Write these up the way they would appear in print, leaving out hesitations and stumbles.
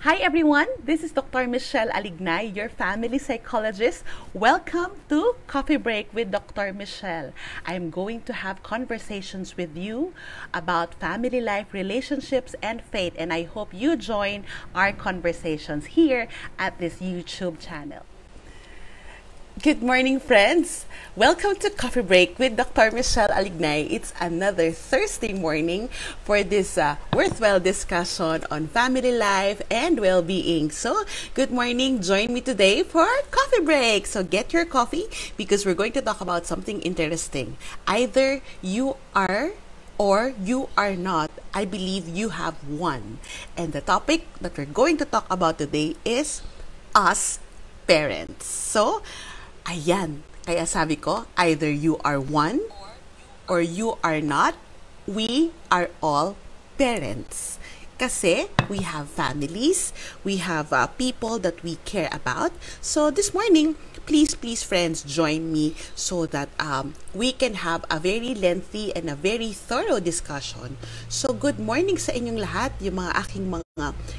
Hi everyone, this is Dr. Michele Alignay, your family psychologist. Welcome to Coffee Break with Dr. Michele. I'm going to have conversations with you about family life, relationships, and faith, and I hope you join our conversations here at this YouTube channel. Good morning, friends. Welcome to Coffee Break with Dr. Michele Alignay. It's another Thursday morning for this worthwhile discussion on family life and well-being. So, good morning. Join me today for Coffee Break. So, get your coffee because we're going to talk about something interesting. Either you are or you are not. I believe you have one. And the topic that we're going to talk about today is us parents. So, ayan. Kaya sabi ko, either you are one or you are not, we are all parents. Kasi we have families, we have people that we care about. So this morning, please friends, join me so that we can have a very lengthy and a very thorough discussion. So good morning sa inyong lahat, yung mga aking mga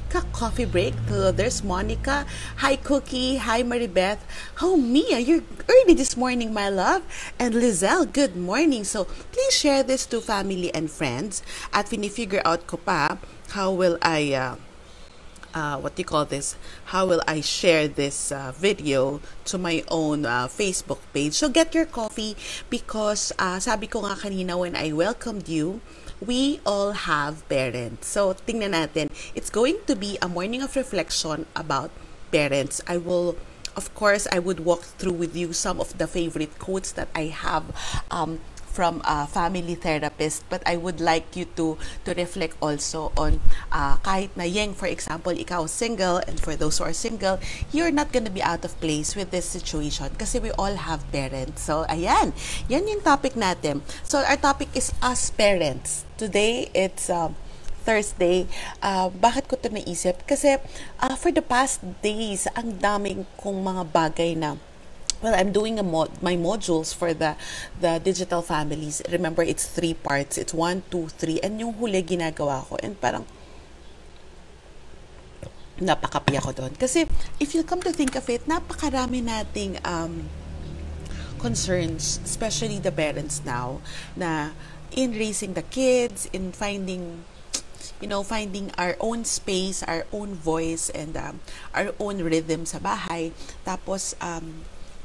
ka-coffee break. So there's Monica. Hi Cookie. Hi Maribeth. Oh Mia, you're early this morning, my love. And Lizelle, good morning. So please share this to family and friends. At fini-figure out ko pa how will I how will I share this video to my own Facebook page. So get your coffee because sabi ko nga kanina when I welcomed you, we all have parents. So tingnan natin, it's going to be a morning of reflection about parents. Of course, I would walk through with you some of the favorite quotes that I have from a family therapist, but I would like you to reflect also on kahit na for example, ikaw single, and for those who are single, you're not gonna be out of place with this situation kasi we all have parents. So, ayan. Yan yung topic natin. So, our topic is us parents. Today, it's Thursday. Bakit ko ito naisip? Kasi for the past days, ang daming kong mga bagay na I'm doing my modules for the digital families. Remember, it's 3 parts. It's 1, 2, 3. And yung huli ginagawa ko. And parang napakapi ako doon. Kasi if you come to think of it, napakarami nating concerns, especially the parents now, na in raising the kids, in finding our own space, our own voice, and our own rhythm sa bahay. Tapos,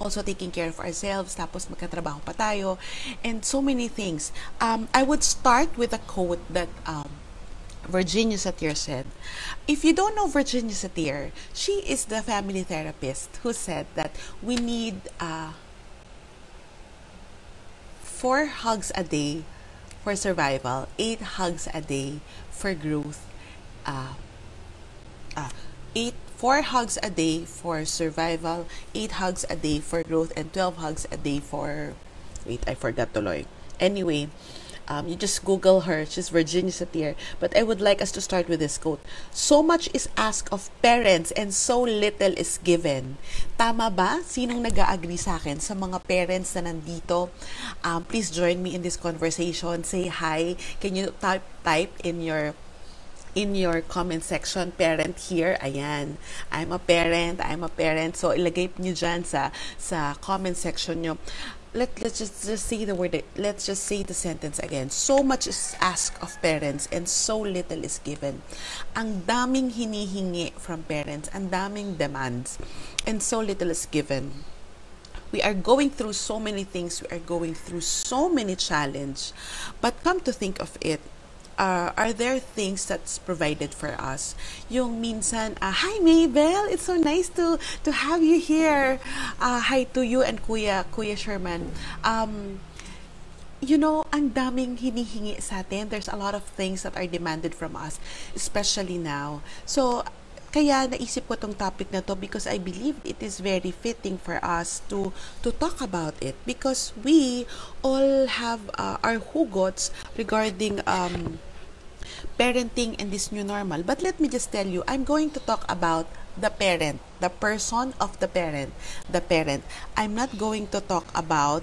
also taking care of ourselves, tapos magkatrabaho pa tayo, and so many things. I would start with a quote that Virginia Satir said. If you don't know Virginia Satir, she is the family therapist who said that we need 4 hugs a day for survival, 8 hugs a day for growth, 4 hugs a day for survival, 8 hugs a day for growth, and 12 hugs a day for... Wait, I forgot tuloy. Anyway, you just Google her. She's Virginia Satir. But I would like us to start with this quote. So much is asked of parents and so little is given. Tama ba? Sinong nag-agree sa akin? Sa mga parents na nandito, please join me in this conversation. Say hi. Can you type in your comment section, parent here, ayan, I'm a parent, so ilagay nyo dyan sa comment section nyo. Let's just say the word, let's just say the sentence again. So much is asked of parents and so little is given. Ang daming hinihingi from parents, ang daming demands, and so little is given. We are going through so many things, we are going through so many challenges, but come to think of it, are there things that's provided for us? Yung minsan, hi Mabel, it's so nice to have you here. Hi to you and Kuya Sherman. Ang daming hinihingi sa atin. There's a lot of things that are demanded from us, especially now. So, kaya naisip ko tong topic na to because I believe it is very fitting for us to talk about it because we all have our hugots regarding parenting and this new normal. But let me just tell you, I'm going to talk about the parent, the person of the parent, I'm not going to talk about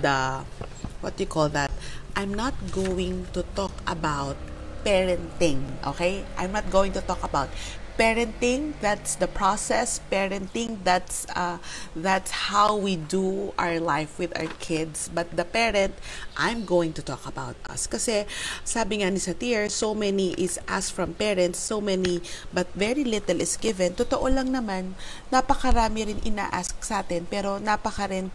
the, what do you call that? I'm not going to talk about parenting, okay? I'm not going to talk about parenting. That's the process. Parenting, that's how we do our life with our kids. But the parent, I'm going to talk about us. Kasi sabi nga ni Satir, so many is asked from parents, so many but very little is given. Totoo lang naman, napakarami rin ina-ask sa atin, pero napaka rin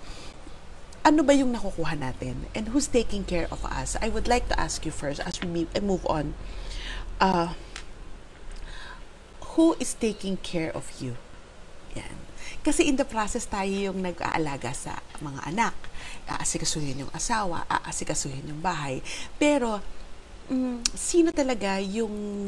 ano ba yung nakukuha natin? And who's taking care of us? I would like to ask you first as we move on. Who is taking care of you? Yan. Kasi in the process tayo yung nag-aalaga sa mga anak. Aasikasuhin yung asawa, aasikasuhin yung bahay. Pero, sino talaga yung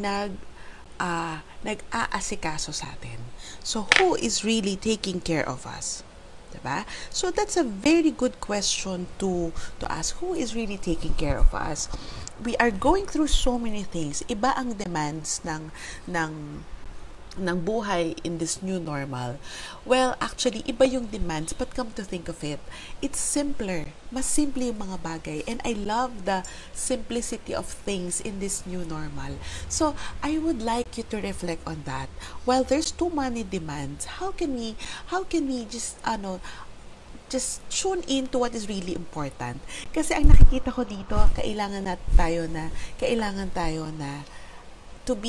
nag-aasikaso sa atin? So, who is really taking care of us? Diba? So that's a very good question to ask. Who is really taking care of us? We are going through so many things. Iba ang demands ng buhay in this new normal. Well, actually, iba yung demands, but come to think of it, it's simpler. Mas simple yung mga bagay. And I love the simplicity of things in this new normal. So, I would like you to reflect on that. While there's too many demands, how can we just tune in to what is really important? Kasi ang nakikita ko dito, kailangan tayo na to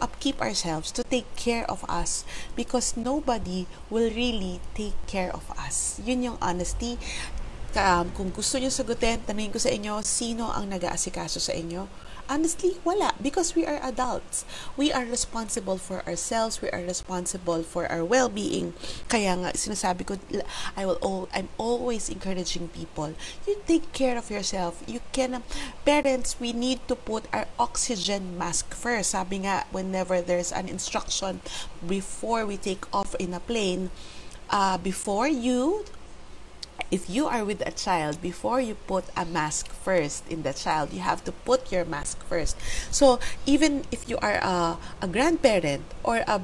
upkeep ourselves, to take care of us, because nobody will really take care of us. Yun yung honesty. Kung gusto nyo sagutin, tanungin ko sa inyo, sino ang nag-aasikaso sa inyo? Honestly, wala. Because we are adults. We are responsible for ourselves. We are responsible for our well-being. Kaya nga, sinasabi ko, I'm always encouraging people. You take care of yourself. Parents, we need to put our oxygen mask first. Sabi nga, whenever there's an instruction before we take off in a plane, if you are with a child, before you put a mask first in the child, you have to put your mask first. So, even if you are a grandparent or a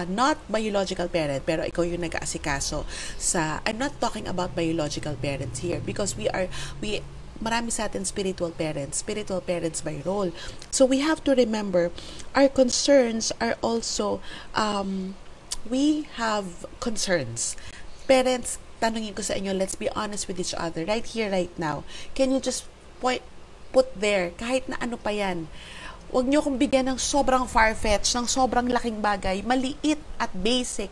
not biological parent, pero ikaw yung nag-aasikaso I'm not talking about biological parents here, because marami sa atin spiritual parents by role. So, we have to remember, our concerns are also, we have concerns. Parents, tanungin ko sa inyo, let's be honest with each other, right here, right now. Can you just put there, kahit na ano pa yan, huwag nyo kong bigyan ng sobrang far-fetched, ng sobrang laking bagay, maliit at basic.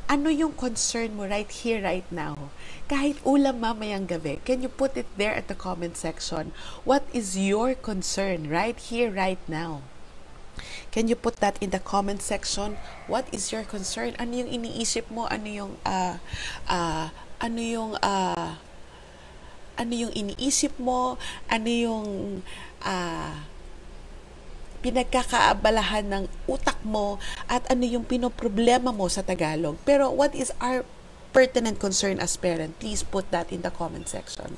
Ano yung concern mo right here, right now? Kahit ulam mamayang gabi, can you put it there at the comment section? What is your concern right here, right now? Can you put that in the comment section? What is your concern? Ano yung iniisip mo? Ano yung iniisip mo? Ano yung pinagkakaabalahan ng utak mo? At ano yung pinoproblema mo sa Tagalog? Pero what is our pertinent concern as parent? Please put that in the comment section.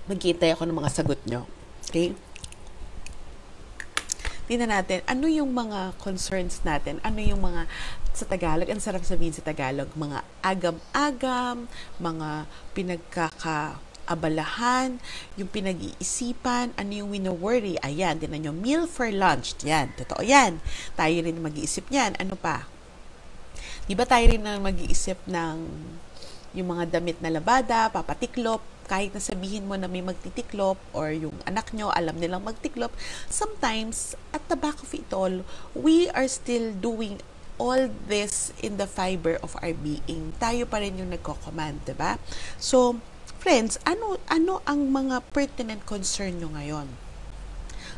Maghihintay ako ng mga sagot nyo. Okay? Tingnan natin, ano yung mga concerns natin? Ano yung mga, sa Tagalog, ang sarap sabihin sa Tagalog, mga agam-agam, mga pinagkakaabalahan, yung pinag-iisipan, ano yung wino-worry. Ayan, tinan nyo, meal for lunch. Yan, totoo yan. Tayo rin mag-iisip yan. Ano pa? Di ba tayo rin mag-iisip ng yung mga damit na labada, papatiklop, kahit na sabihin mo na may magtitiklop or yung anak nyo alam nilang magtiklop, sometimes at the back of it all, we are still doing all this in the fiber of our being. Tayo pa rin yung nagko-command, diba? So, friends, ano ang mga pertinent concern nyo ngayon?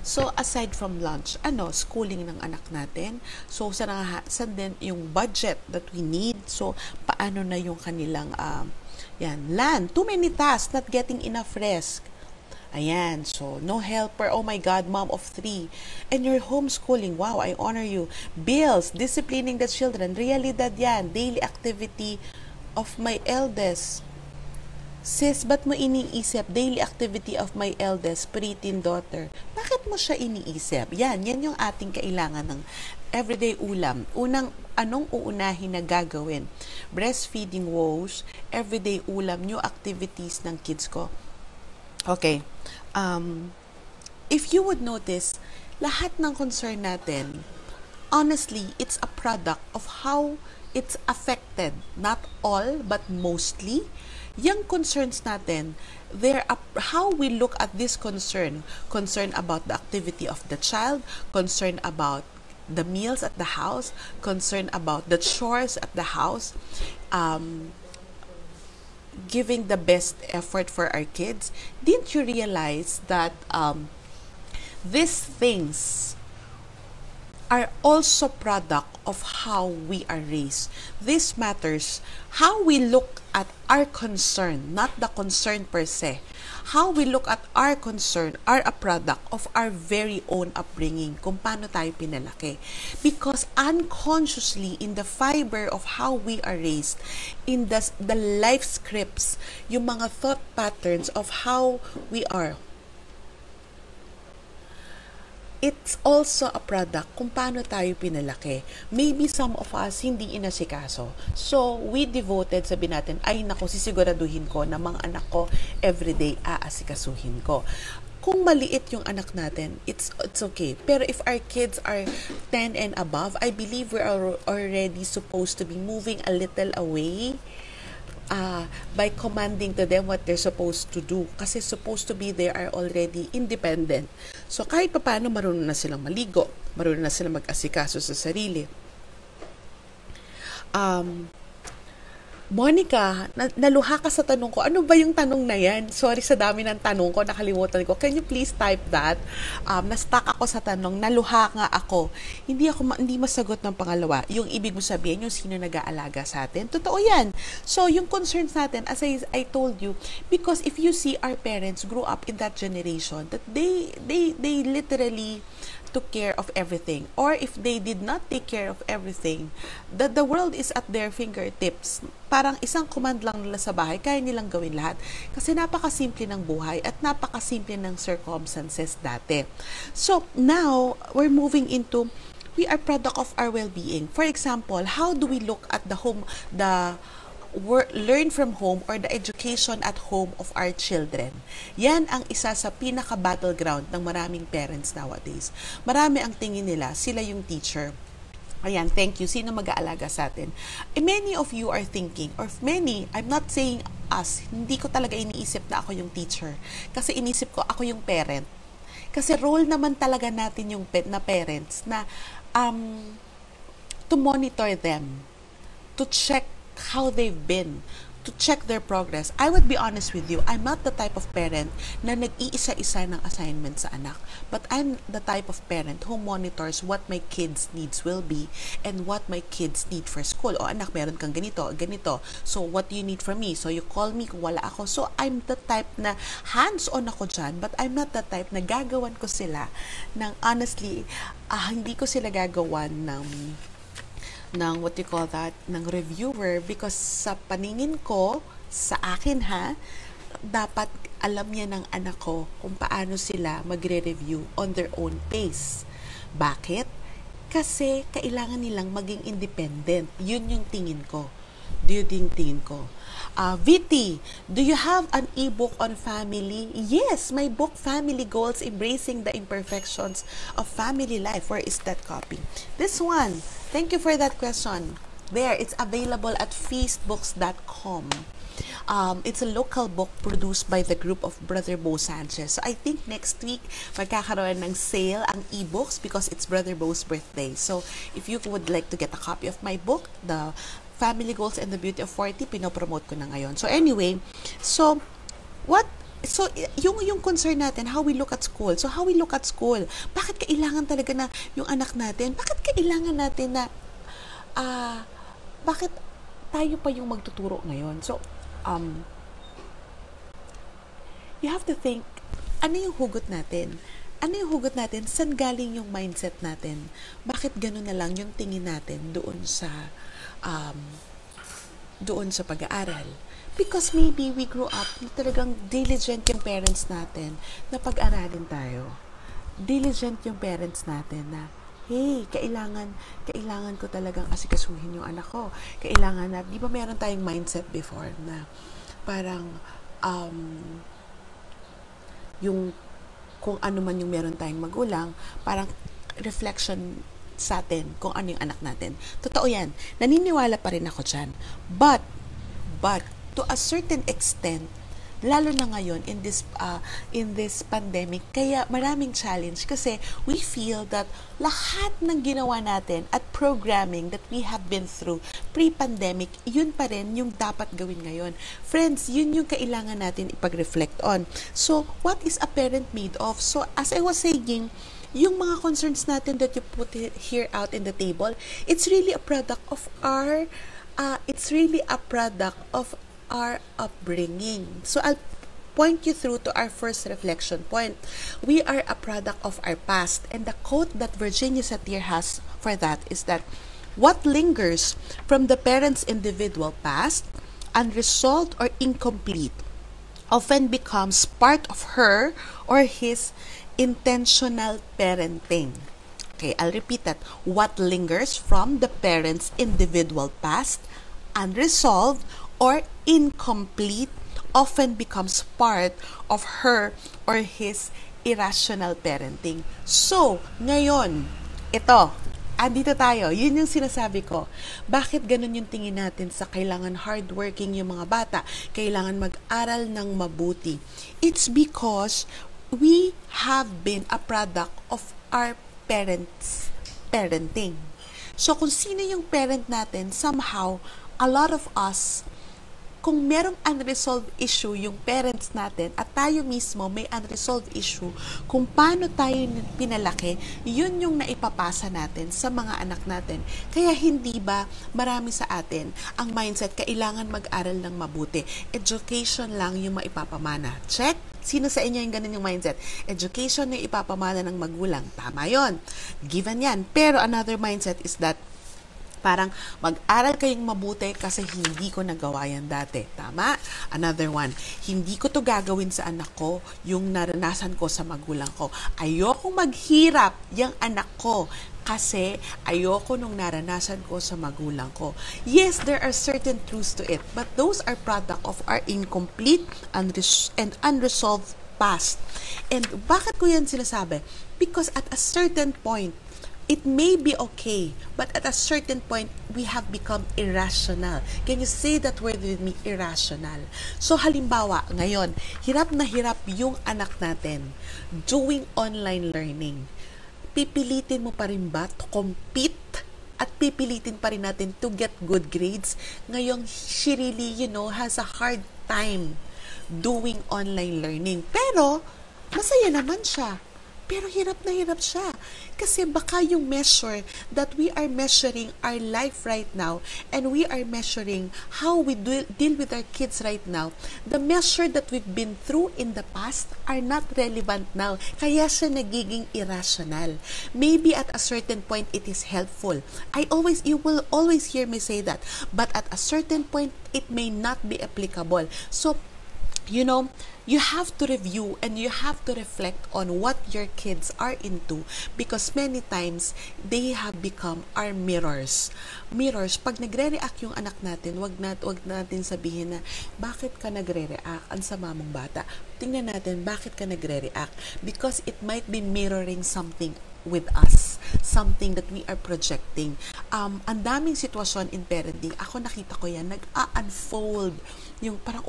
So, aside from lunch, schooling ng anak natin. So, saan din yung budget that we need? So, paano na yung kanilang land. Too many tasks, not getting enough rest. Ayan, so no helper. Oh my God, mom of 3. And you're homeschooling. Wow, I honor you. Bills, disciplining the children. Realidad yan. Daily activity of my eldest. Sis, ba't mo iniisip daily activity of my eldest preteen daughter? Bakit mo siya iniisip? Yan yung ating kailangan ng everyday ulam. Anong uunahin na gagawin? Breastfeeding woes, everyday ulam, new activities ng kids ko. Okay. if you would notice, lahat ng concern natin, honestly, it's a product of how it's affected. Not all, but mostly. Yung concerns natin, how we look at this concern about the activity of the child, concern about the meals at the house, concern about the chores at the house, giving the best effort for our kids. Didn't you realize that these things are also product of how we are raised? This matters. How we look at our concern, not the concern per se. How we look at our concern are a product of our very own upbringing, kung paano tayo pinalaki. Because unconsciously, in the fiber of how we are raised, in the life scripts, yung mga thought patterns of how we are, it's also a product kung paano tayo pinalaki. Maybe some of us hindi inasikaso. So, we devoted, sabi natin, ay nako, sisiguraduhin ko na mga anak ko everyday aasikasuhin ko. Kung maliit yung anak natin, it's okay. Pero if our kids are 10 and above, I believe we are already supposed to be moving a little away by commanding to them what they're supposed to do. Kasi supposed to be they are already independent. So kahit paano marunong na silang maligo, marunong na silang mag-asikaso sa sarili. Monica, naluha ka sa tanong ko. Ano ba yung tanong na yan? Sorry sa dami ng tanong ko, nakalimutan ko. Can you please type that? Na-stuck ako sa tanong, naluha nga ako. Hindi masagot ng pangalawa. Yung ibig mo sabihin, yung sino nag-aalaga sa atin. Totoo yan. So, yung concerns natin, as I told you, because if you see our parents grow up in that generation, that they literally took care of everything. Or if they did not take care of everything, that the world is at their fingertips. Parang isang command lang nila sa bahay, kaya nilang gawin lahat. Kasi napakasimple ng buhay at napakasimple ng circumstances dati. So, now, we're moving into, we are product of our well-being. For example, how do we look at the home, learn from home or the education at home of our children? Yan ang isa sa pinaka-battleground ng maraming parents nowadays. Marami ang tingin nila, sila yung teacher. Ayan, thank you. Sino mag-aalaga sa atin? Many of you are thinking, or many, I'm not saying us, hindi ko talaga iniisip na ako yung teacher. Kasi inisip ko, ako yung parent. Kasi role naman talaga natin yung na parents na to monitor them, to check how they've been, to check their progress. I would be honest with you, I'm not the type of parent na nag-iisa-isa ng assignment sa anak. But I'm the type of parent who monitors what my kids' needs will be and what my kids need for school. O anak, meron kang ganito, ganito. So, what do you need from me? So, you call me kung wala ako. So, I'm the type na hands-on ako dyan, but I'm not the type na gagawan ko sila ng, honestly, hindi ko sila gagawan ng what you call that, ng reviewer, because sa paningin ko, sa akin dapat alam niya ng anak ko kung paano sila magre-review on their own pace. Bakit? Kasi kailangan nilang maging independent. Yun yung tingin ko. Tingin ko. VT, do you have an e-book on family? Yes, my book, Family Goals, Embracing the Imperfections of Family Life. Where is that copy? This one. Thank you for that question. There, it's available at feastbooks.com. It's a local book produced by the group of Brother Bo Sanchez. So I think next week, magkakaroon ng sale ang e-books because it's Brother Bo's birthday. So if you would like to get a copy of my book, the Family Goals and the Beauty of 40, pinopromote ko na ngayon. So anyway, yung concern natin, how we look at school. So how we look at school, bakit kailangan talaga na yung anak natin, bakit kailangan natin na, bakit tayo pa yung magtuturo ngayon? So, you have to think, ano yung hugot natin? Ano yung hugot natin? Saan galing yung mindset natin? Bakit gano'n na lang yung tingin natin doon sa pag-aaral? Because maybe we grew up, talagang diligent yung parents natin na pag-aralin tayo. Diligent yung parents natin na, hey, kailangan ko talagang asikasuhin yung anak ko. Kailangan na, di ba meron tayong mindset before na parang, yung kung ano man yung meron tayong magulang, parang reflection sa atin kung ano yung anak natin. Totoo yan. Naniniwala pa rin ako dyan. But, to a certain extent, lalo na ngayon in this pandemic, kaya maraming challenge kasi we feel that lahat ng ginawa natin at programming that we have been through pre-pandemic, yun pa rin yung dapat gawin ngayon. Friends, yun yung kailangan natin ipag-reflect on. So, what is a parent made of? So, as I was saying, yung mga concerns natin that you put here out in the table, it's really a product of our upbringing. So I'll point you through to our first reflection point. We are a product of our past, and the quote that Virginia Satir has for that is that what lingers from the parent's individual past, unresolved or incomplete, often becomes part of her or his intentional parenting. Okay, I'll repeat that. What lingers from the parent's individual past, unresolved or incomplete, often becomes part of her or his irrational parenting. So, ngayon, andito tayo. Yun yung sinasabi ko. Bakit ganun yung tingin natin sa kailangan hardworking yung mga bata, kailangan mag-aral ng mabuti? It's because we have been a product of our parents' parenting. So, kung sino yung parent natin, somehow, a lot of us, kung merong unresolved issue yung parents natin at tayo mismo may unresolved issue, kung paano tayo pinalaki, yun yung naipapasa natin sa mga anak natin. Kaya hindi ba marami sa atin ang mindset, kailangan mag-aral ng mabuti. Education lang yung maipapamana. Check? Sino sa inyo yung ganun yung mindset? Education yung ipapamana ng magulang. Tama yon. Given yan. Pero another mindset is that parang mag-aral kayong mabuti kasi hindi ko nagawa yan dati. Tama? Another one, hindi ko to gagawin sa anak ko yung naranasan ko sa magulang ko. Ayokong maghirap yung anak ko kasi ayoko nung naranasan ko sa magulang ko. Yes, there are certain truths to it, but those are product of our incomplete and unresolved past. And bakit ko yan sinasabi? Because at a certain point, it may be okay, but at a certain point, we have become irrational. Can you say that word with me? Irrational. So, halimbawa, ngayon, hirap na hirap yung anak natin doing online learning. Pipilitin mo pa rin ba to compete? At pipilitin pa rin natin to get good grades? Ngayong she really, has a hard time doing online learning. Pero, masaya naman siya. Pero hirap na hirap siya. Kasi baka yung measure that we are measuring our life right now and we are measuring how we deal with our kids right now, the measure that we've been through in the past are not relevant now. Kaya siya nagiging irrational. Maybe at a certain point, it is helpful. You will always hear me say that. But at a certain point, it may not be applicable. So, you have to review and you have to reflect on what your kids are into because many times they have become our mirrors. Mirrors, pag nagre-react yung anak natin, wag natin sabihin na, bakit ka nagre-react? Ang sama mong bata. Tingnan natin, bakit ka nagre-react? Because it might be mirroring something with us, something that we are projecting. Ang daming sitwasyon in parenting, ako nakita ko yan, nag-unfold yung parang,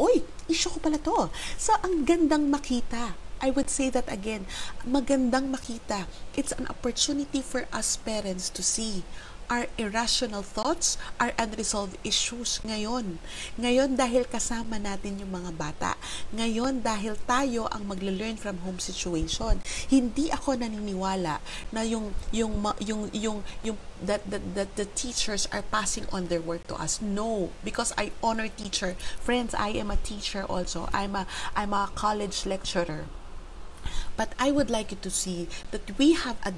issue ko pala to. So, ang gandang makita. I would say that again, magandang makita. It's an opportunity for us parents to see our irrational thoughts, our unresolved issues ngayon. Ngayon dahil kasama natin yung mga bata. Ngayon dahil tayo ang magle-learn from home situation. Hindi ako naniniwala na the teachers are passing on their work to us. No, because I honor teacher. Friends, I am a teacher also. I'm a college lecturer. But I would like you to see that we have a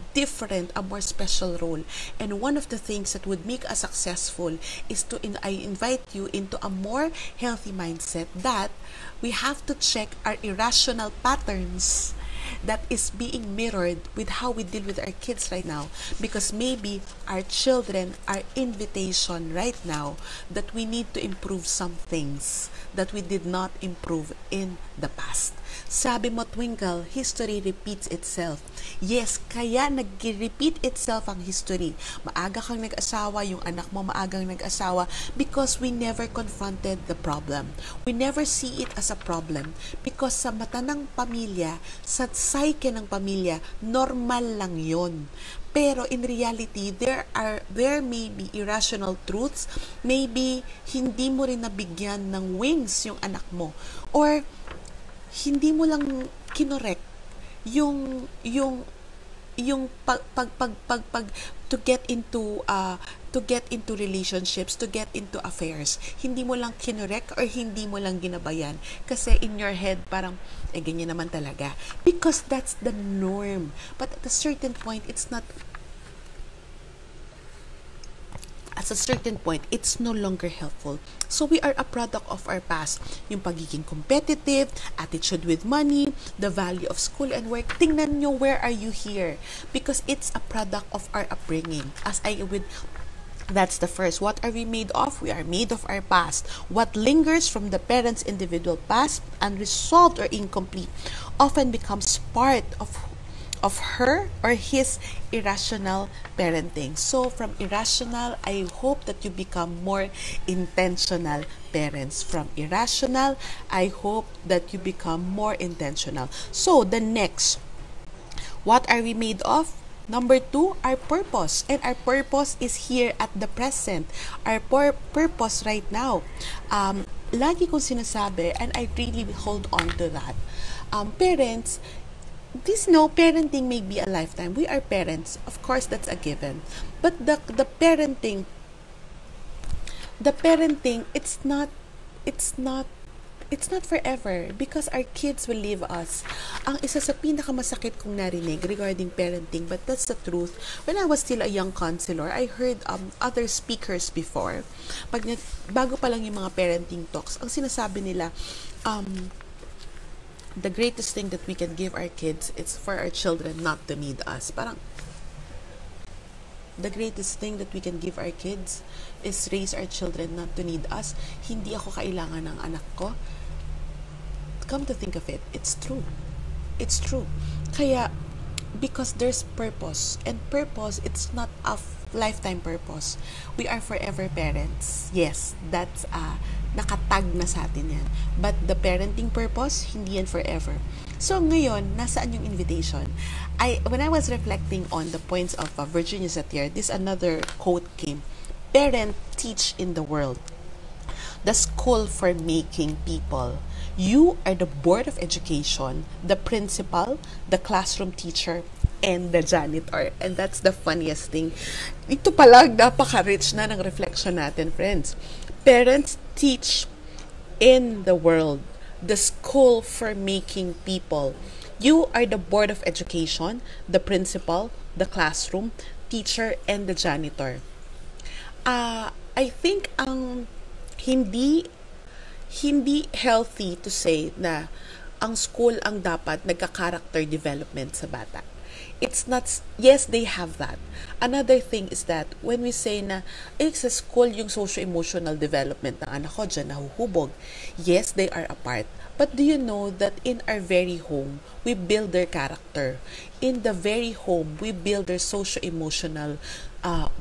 more special role. And one of the things that would make us successful is I invite you into a more healthy mindset that we have to check our irrational patterns that is being mirrored with how we deal with our kids right now, because maybe our children are invitation right now that we need to improve some things that we did not improve in the past. Sabi mo, Twinkle, history repeats itself. Yes, kaya nag-repeat itself ang history. Maaga kang nag-asawa, yung anak mo maagang nag-asawa because we never confronted the problem. We never see it as a problem because sa mata ng pamilya, sa psyche ng pamilya, normal lang yon. Pero in reality, there may be irrational truths, maybe hindi mo rin nabigyan ng wings yung anak mo, or hindi mo lang kinorek yung pag to get into relationships, to get into affairs. Hindi mo lang kinorek or hindi mo lang ginabayan kasi in your head parang ganyan naman talaga because that's the norm. But at a certain point it's no longer helpful. So we are a product of our past. Yung pagiging competitive, attitude with money, the value of school and work. Tingnan nyo, where are you here? Because it's a product of our upbringing. That's the first. What are we made of? We are made of our past. What lingers from the parents' individual past, unresolved or incomplete, often becomes part of her or his irrational parenting. So from irrational, I hope that you become more intentional parents. From irrational, I hope that you become more intentional. So the next, what are we made of? Number 2, our purpose. And our purpose is here at the present. Our purpose right now. Lagi kong sinasabi, and I really hold on to that. Parents, parenting may be a lifetime. We are parents. Of course, that's a given. But the parenting, it's not forever because our kids will leave us. Ang isa sa pinakamasakit kong narinig regarding parenting, but that's the truth. When I was still a young counselor, I heard other speakers before. Bago pa lang yung mga parenting talks, ang sinasabi nila, the greatest thing that we can give our kids is for our children not to need us. Parang, the greatest thing that we can give our kids is raise our children not to need us. Hindi ako kailangan ng anak ko. Come to think of it, it's true. It's true. Kaya, because there's purpose. And purpose, it's not a lifetime purpose. We are forever parents. Yes, that's nakatag na sa atin yan. But the parenting purpose, hindi yan forever. So ngayon, nasaan yung invitation? When I was reflecting on the points of Virginia Satir, this another quote came. Parent teach in the world. The school for making people. You are the board of education, the principal, the classroom teacher, and the janitor. And that's the funniest thing. Ito palang napaka-rich na ng reflection natin, friends. Parents teach in the world, the school for making people. You are the board of education, the principal, the classroom, teacher, and the janitor. I think hindi healthy to say na ang school ang dapat nagka-character development sa bata. It's not, yes, they have that. Another thing is that when we say na, sa school yung socio-emotional development ng anak ko dyan nahuhubog, yes, they are a part. But do you know that in our very home, we build their character. In the very home, we build their socio-emotional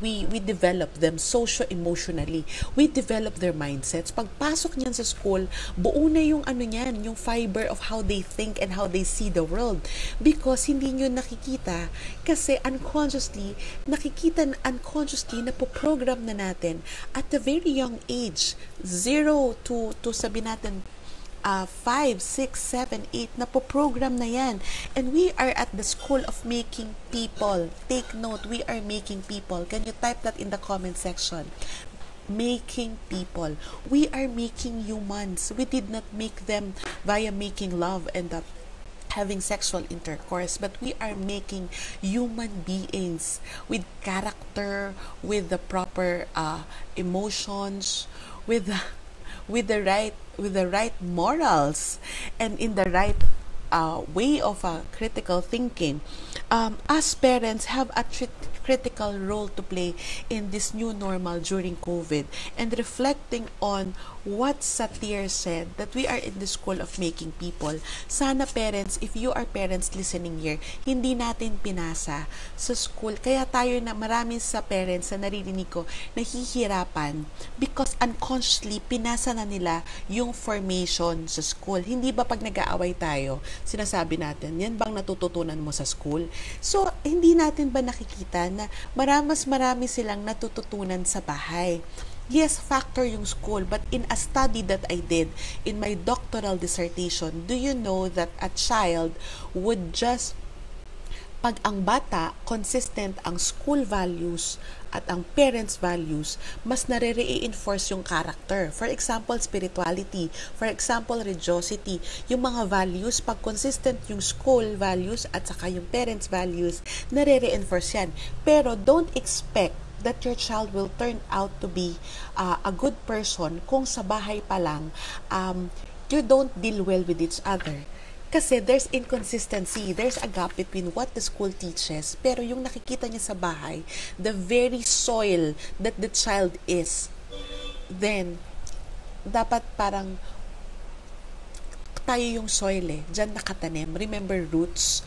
we develop them socio-emotionally. We develop their mindsets. Pagpasok niyan sa school, buo na yung yung fiber of how they think and how they see the world. Because hindi nyo nakikita, kasi unconsciously na po-program na natin at a very young age, 0 to sabi natin, 5, 6, 7, 8, napoprogram na yan. And we are at the school of making people. Take note, we are making people. Can you type that in the comment section? Making people. We are making humans. We did not make them via making love and having sexual intercourse, but we are making human beings with character, with the proper emotions, with the right morals, and in the right way of critical thinking. Us parents have a critical role to play in this new normal during COVID, and reflecting on what Satir said, that we are in the school of making people. Sana parents, if you are parents listening here, hindi natin pinasa sa school. Kaya tayo na marami sa parents na naririnig ko, nahihirapan because unconsciously pinasa na nila yung formation sa school. Hindi ba pag nag-aaway tayo, sinasabi natin, yan bang natututunan mo sa school? So, hindi natin ba nakikita na marami silang natututunan sa bahay? Yes, factor yung school, but in a study that I did in my doctoral dissertation, do you know that a child would just, pag ang bata, consistent ang school values at ang parents' values, mas nare-reinforce yung character. For example, spirituality. For example, religiosity. Yung mga values, pag consistent yung school values at saka yung parents' values, nare-reinforce yan. Pero don't expect that your child will turn out to be a good person kung sa bahay pa lang you don't deal well with each other. Kasi there's inconsistency, there's a gap between what the school teaches, pero yung nakikita niya sa bahay, the very soil that the child is, then dapat parang tayo yung soil dyan nakatanim. Remember roots?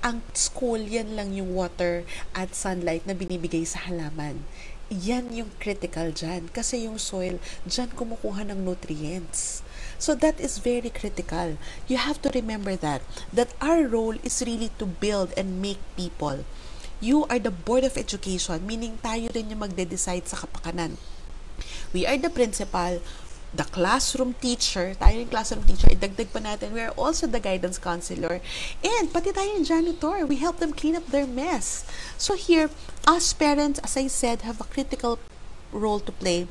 Ang school, yan lang yung water at sunlight na binibigay sa halaman. Yan yung critical dyan. Kasi yung soil, dyan kumukuha ng nutrients. So that is very critical. You have to remember that our role is really to build and make people. You are the Board of Education, meaning tayo rin yung magde-decide sa kapakanan. We are the principal, the classroom teacher, tayo yung classroom teacher, idagdag pa natin, we are also the guidance counselor, and pati tayo yung janitor, we help them clean up their mess. So here, us parents, as I said, have a critical role to play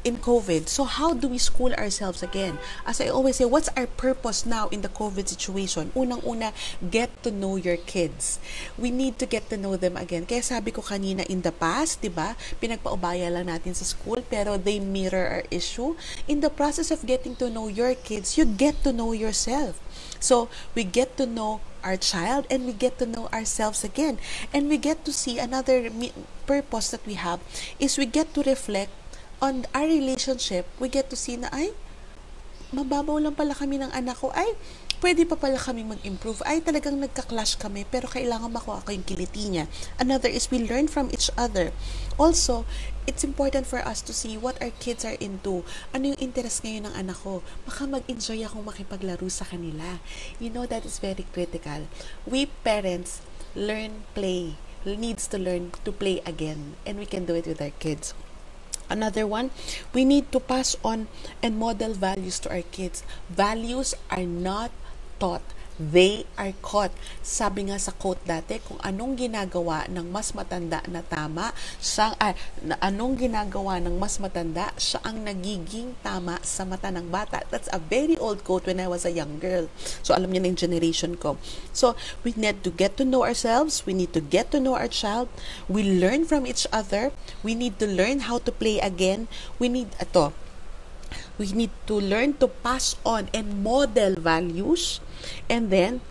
in COVID. So how do we school ourselves again? As I always say, what's our purpose now in the COVID situation? Unang-una, get to know your kids. We need to get to know them again. Kaya sabi ko kanina, in the past, diba, pinagpaubaya lang natin sa school, pero they mirror our issue. In the process of getting to know your kids, you get to know yourself. So, we get to know our child and we get to know ourselves again. And we get to see another purpose that we have is we get to reflect on our relationship. We get to see na, ay, mababaw lang pala kami ng anak ko, ay, pwede pa pala kami mag-improve, ay, talagang nagka-clash kami, pero kailangan makuha ko yung kiliti niya. Another is we learn from each other. Also, it's important for us to see what our kids are into. Ano yung interest ngayon ng anak ko? Baka mag-enjoy akong makipaglaro sa kanila. You know, that is very critical. We parents needs to learn to play again, and we can do it with our kids. Another one, we need to pass on and model values to our kids. Values are not taught, they are caught. Sabi nga sa quote dati, kung anong ginagawa ng mas matanda na tama, anong ginagawa ng mas matanda, siya ang nagiging tama sa mata ng bata. That's a very old quote when I was a young girl. So alam niyo na yung generation ko. So we need to get to know ourselves, we need to get to know our child, we learn from each other, we need to learn how to play again, we need to learn to pass on and model values. And then,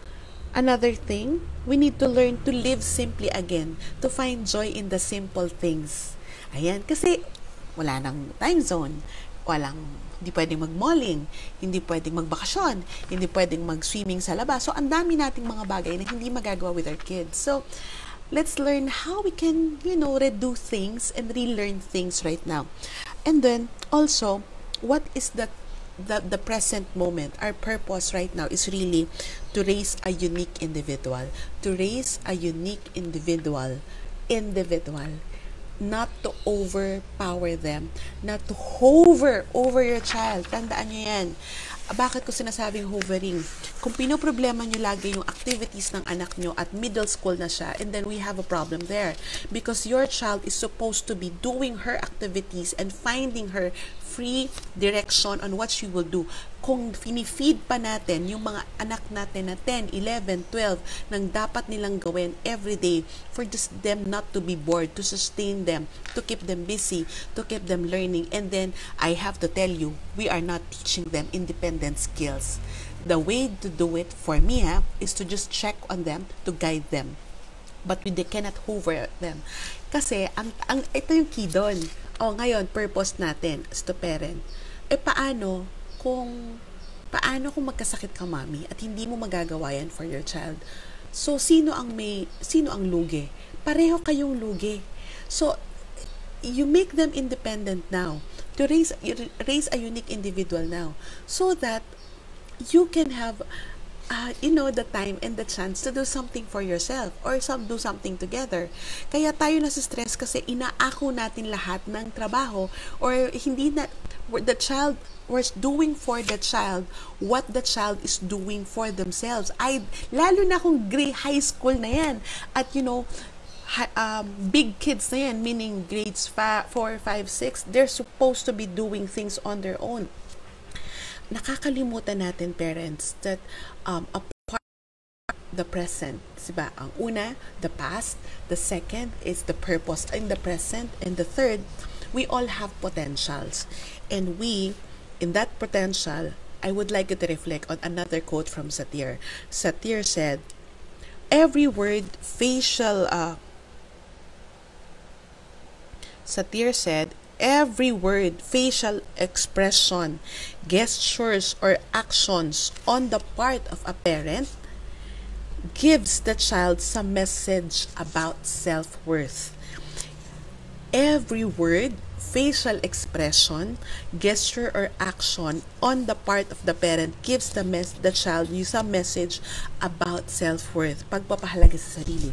another thing, we need to learn to live simply again, to find joy in the simple things. Ayan, kasi wala nang time zone, hindi pwedeng mag-malling, hindi pwedeng magbakasyon, hindi pwedeng mag-swimming sa labas. So, ang dami nating mga bagay na hindi magagawa with our kids. So, let's learn how we can, redo things and relearn things right now. And then, also, what is the present moment? Our purpose right now is really to raise a unique individual. To raise a unique individual. Not to overpower them. Not to hover over your child. Tandaan nyo yan. Bakit ko sinasabing hovering? Kung pinoproblema nyo lagi yung activities ng anak nyo at middle school na siya, and then we have a problem there. Because your child is supposed to be doing her activities and finding her free direction on what she will do. Kung finifeed pa natin yung mga anak natin na 10, 11, 12 nang dapat nilang gawin every day for just them not to be bored, to sustain them, to keep them busy, to keep them learning. And then, I have to tell you, we are not teaching them independent skills. The way to do it for me is to just check on them, to guide them. but we cannot hover them. Kasi, ito yung key doon. Ngayon, purpose natin as to parent. Paano kung magkasakit ka, mami, at hindi mo magagawa yan for your child? So, sino ang lugi? Pareho kayong lugi. So, you make them independent now to raise a unique individual now, so that you can have the time and the chance to do something for yourself or do something together. Kaya tayo nasa-stress kasi inaako natin lahat ng trabaho, or hindi na we're doing for the child what the child is doing for themselves. Lalo na kung high school na yan at big kids na yan, meaning grades 4, 5, 6, they're supposed to be doing things on their own. Nakakalimutan natin, parents, that a part of the present, diba? Ang una, the past. The second is the purpose in the present. And the third, we all have potentials. And in that potential, I would like you to reflect on another quote from Satir. Satir said, every word facial expression, gestures, or actions on the part of a parent gives the child some message about self-worth. Every word, facial expression, gesture, or action on the part of the parent gives the child some message about self-worth, pagpapahalaga sa sarili.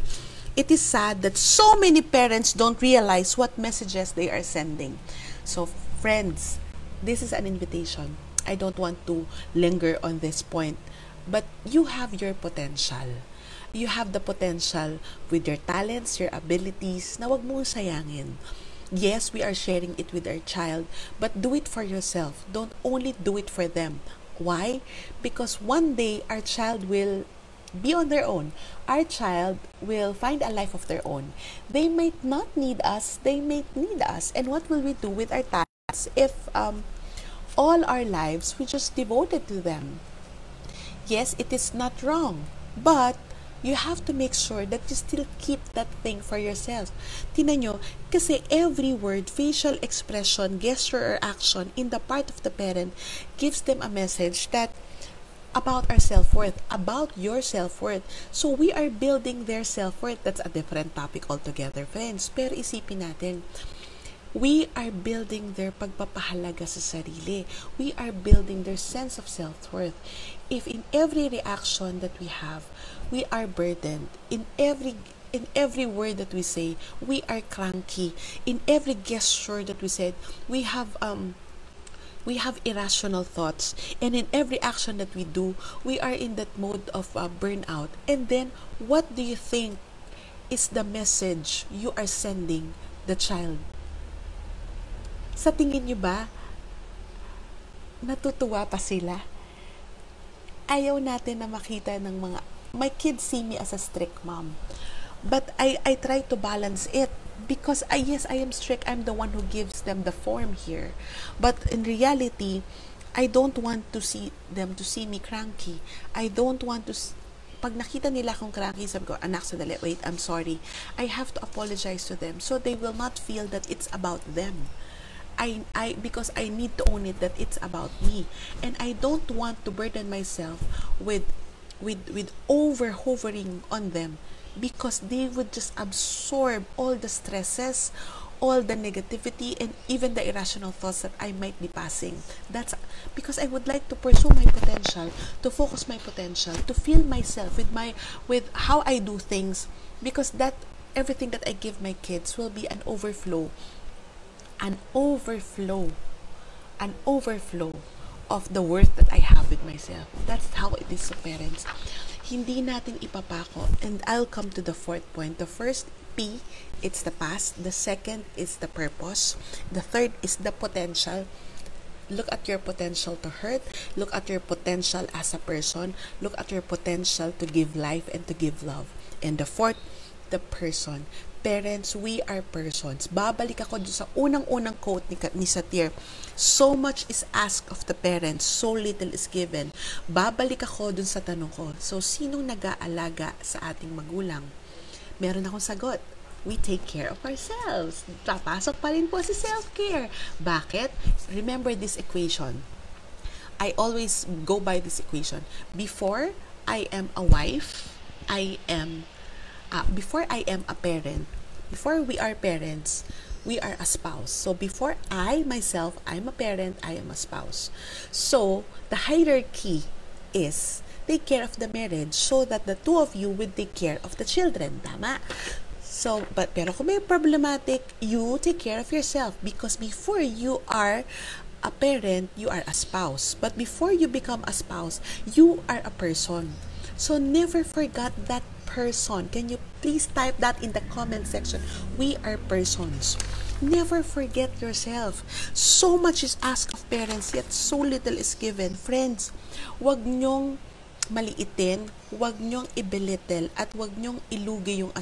It is sad that so many parents don't realize what messages they are sending. So, friends, this is an invitation. I don't want to linger on this point, but you have your potential. You have the potential with your talents, your abilities, na wag mong sayangin. Yes, we are sharing it with our child, but do it for yourself. Don't only do it for them. Why? Because one day, our child will be on their own. Our child will find a life of their own. They might not need us, they might need us. And what will we do with our talents if all our lives we just devoted to them? Yes, it is not wrong, but you have to make sure that you still keep that thing for yourself. Tingnan nyo, kasi every word, facial expression, gesture, or action in the part of the parent gives them a message that about our self-worth, about your self-worth. So, we are building their self-worth. That's a different topic altogether, friends. Pero isipin natin, we are building their pagpapahalaga sa sarili. We are building their sense of self-worth. If in every reaction that we have, we are burdened, in every word that we say, we are cranky, in every gesture that we said, we have irrational thoughts, and in every action that we do, we are in that mode of burnout. And then, what do you think is the message you are sending the child? Sa tingin nyo ba, natutuwa pa sila? Ayaw natin na makita ng my kids see me as a strict mom. But I try to balance it. Because yes, I am strict. I'm the one who gives them the form here. But in reality, I don't want to see them to see me cranky. I don't want to pag nakita nila akong cranky, sabi ko, anak, sadali, wait, I'm sorry. I have to apologize to them so they will not feel that it's about them. Because I need to own it that it's about me. And I don't want to burden myself with over hovering on them, because they would just absorb all the stresses, all the negativity, and even the irrational thoughts that I might be passing. That's because I would like to pursue my potential, to focus my potential, to feel myself with how I do things, because that everything that I give my kids will be an overflow of the worth that I have with myself. That's how it is, so parents. Hindi natin ipapako. And I'll come to the fourth point. The first P, it's the past. The second is the purpose. The third is the potential. Look at your potential to hurt. Look at your potential as a person. Look at your potential to give life and to give love. And the fourth, the person. Parents, we are persons. Babalik ako dun sa unang-unang quote ni Satir. So much is asked of the parents, so little is given. Babalik ako dun sa tanong ko. So, sinong nag-aalaga sa ating magulang? Meron akong sagot. We take care of ourselves. Papasok pa rin po si self-care. Bakit? Remember this equation. I always go by this equation. Before I am a wife, before I am a parent, before we are parents, we are a spouse. So before I myself, I'm a parent, I am a spouse. So the hierarchy is take care of the marriage so that the two of you will take care of the children. Tama? So, pero kung may problematic, you take care of yourself because before you are a parent, you are a spouse. But before you become a spouse, you are a person. So never forget that person. Can you please type that in the comment section? We are persons. Never forget yourself. So much is asked of parents, yet so little is given. Friends, wag nyong maliitin, wag nyong ibelittle, at wag nyong ilugi yung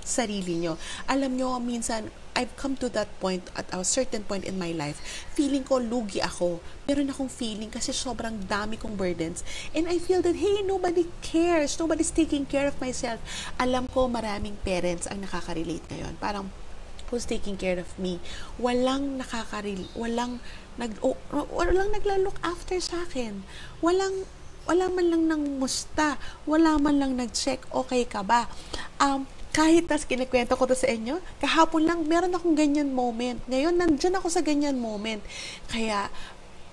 sarili nyo. Alam nyo, minsan, I've come to that point, at a certain point in my life, feeling ko lugi ako. Meron akong feeling kasi sobrang dami kong burdens. And I feel that, hey, nobody cares. Nobody's taking care of myself. Alam ko, maraming parents ang nakaka-relate ngayon. Parang, who's taking care of me? Walang nagla-look after sa akin. Wala man lang nang musta, wala man lang nag-check, okay ka ba? Kahit tas kinikwento ko to sa inyo, kahapon lang meron akong ganyan moment. Ngayon, nandyan ako sa ganyan moment. Kaya,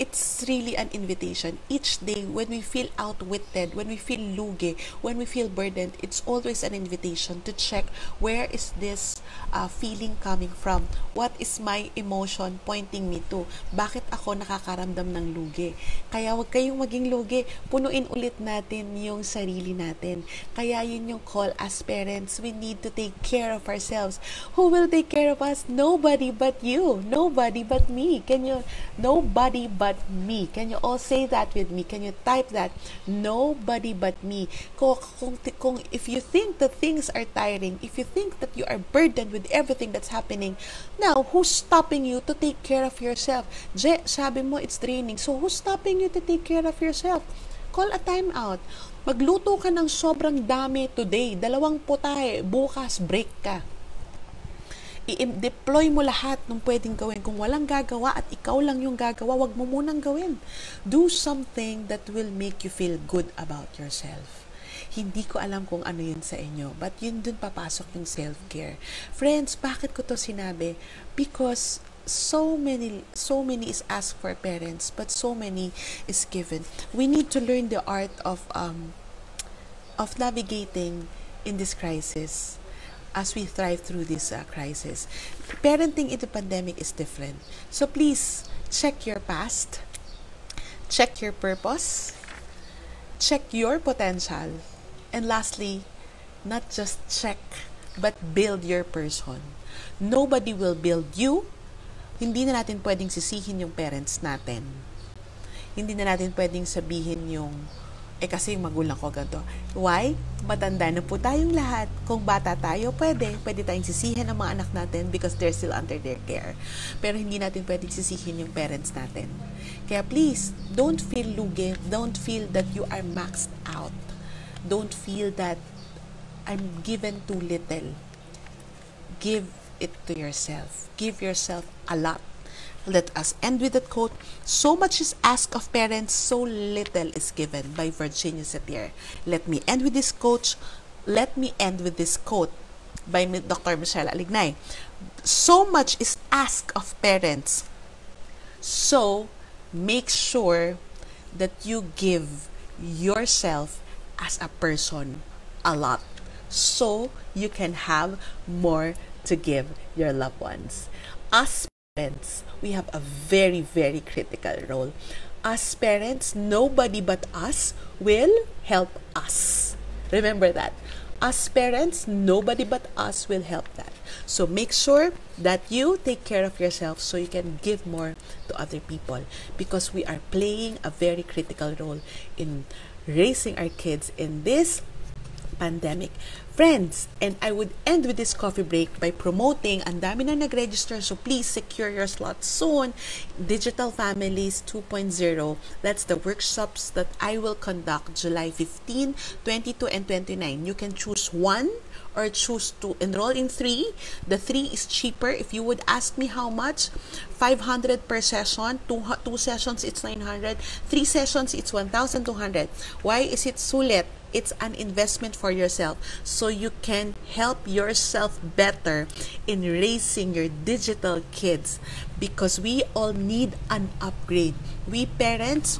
it's really an invitation. Each day, when we feel outwitted, when we feel lugi, when we feel burdened, it's always an invitation to check where is this feeling coming from? What is my emotion pointing me to? Bakit ako nakakaramdam ng lugi? Kaya wag kayong maging lugi. Punuin ulit natin yung sarili natin. Kaya yun yung call as parents. We need to take care of ourselves. Who will take care of us? Nobody but you. Nobody but me. Nobody but me. Can you all say that with me? Can you type that? Nobody but me. If you think that things are tiring, if you think that you are burdened with everything that's happening, now, who's stopping you to take care of yourself? Sabi mo, it's draining. So, who's stopping you to take care of yourself? Call a time out. Magluto ka ng sobrang dami today. 2 putahe. Bukas, break ka. I-deploy mo lahat ng pwedeng gawin. Kung walang gagawa at ikaw lang yung gagawa, wag mo munang gawin. Do something that will make you feel good about yourself. Hindi ko alam kung ano yun sa inyo, but yun dun papasok yung self-care. Friends, bakit ko to sinabi? Because so many is asked for parents, but so many is given. We need to learn the art of navigating in this crisis as we thrive through this crisis. Parenting in the pandemic is different. So please, check your past, check your purpose, check your potential, and lastly, not just check, but build your person. Nobody will build you. Hindi na natin pwedeng sisihin yung parents natin. Hindi na natin pwedeng sabihin yung kasi magulang ko ganito. Why? Matanda na po tayong lahat. Kung bata tayo, pwede tayong sisihin ang mga anak natin because they're still under their care. Pero hindi natin pwedeng sisihin yung parents natin. Kaya please, don't feel lugi. Don't feel that you are maxed out. Don't feel that I'm given too little. Give it to yourself. Give yourself a lot. Let us end with that quote. So much is asked of parents, so little is given, by Virginia Satir. Let me end with this quote by Dr. Michele Alignay. So much is asked of parents, so make sure that you give yourself as a person a lot, so you can have more to give your loved ones. As parents, we have a very, very critical role. As parents, nobody but us will help us. Remember that. As parents, nobody but us will help that. So make sure that you take care of yourself so you can give more to other people, because we are playing a very critical role in raising our kids in this pandemic. Friends, and I would end with this coffee break by promoting, ang dami na nag-register, so please secure your slot soon. Digital Families 2.0, that's the workshops that I will conduct July 15, 22, and 29. You can choose one or choose to enroll in 3. The 3 is cheaper. If you would ask me how much, 500 per session, two sessions it's 900, 3 sessions it's 1,200. Why is it sulit? It's an investment for yourself, so you can help yourself better in raising your digital kids, because we all need an upgrade. We parents,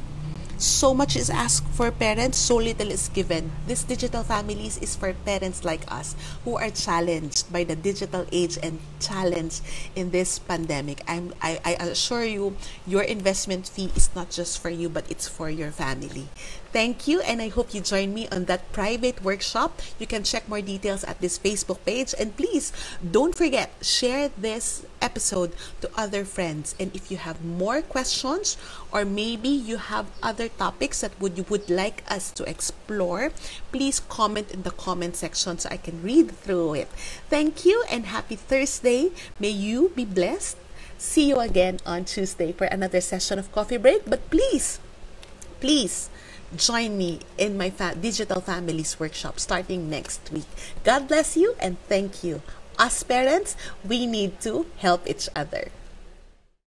so much is asked for parents, so little is given. This digital families is for parents like us who are challenged by the digital age and challenged in this pandemic. I assure you, your investment fee is not just for you, but it's for your family. Thank you, and I hope you join me on that private workshop. You can check more details at this Facebook page. And please, don't forget, share this episode to other friends. And if you have more questions, or maybe you have other topics that you would like us to explore, please comment in the comment section so I can read through it. Thank you, and happy Thursday. May you be blessed. See you again on Tuesday for another session of Coffee Break. But please, join me in my Digital Families Workshop starting next week. God bless you, and thank you. Us parents, we need to help each other.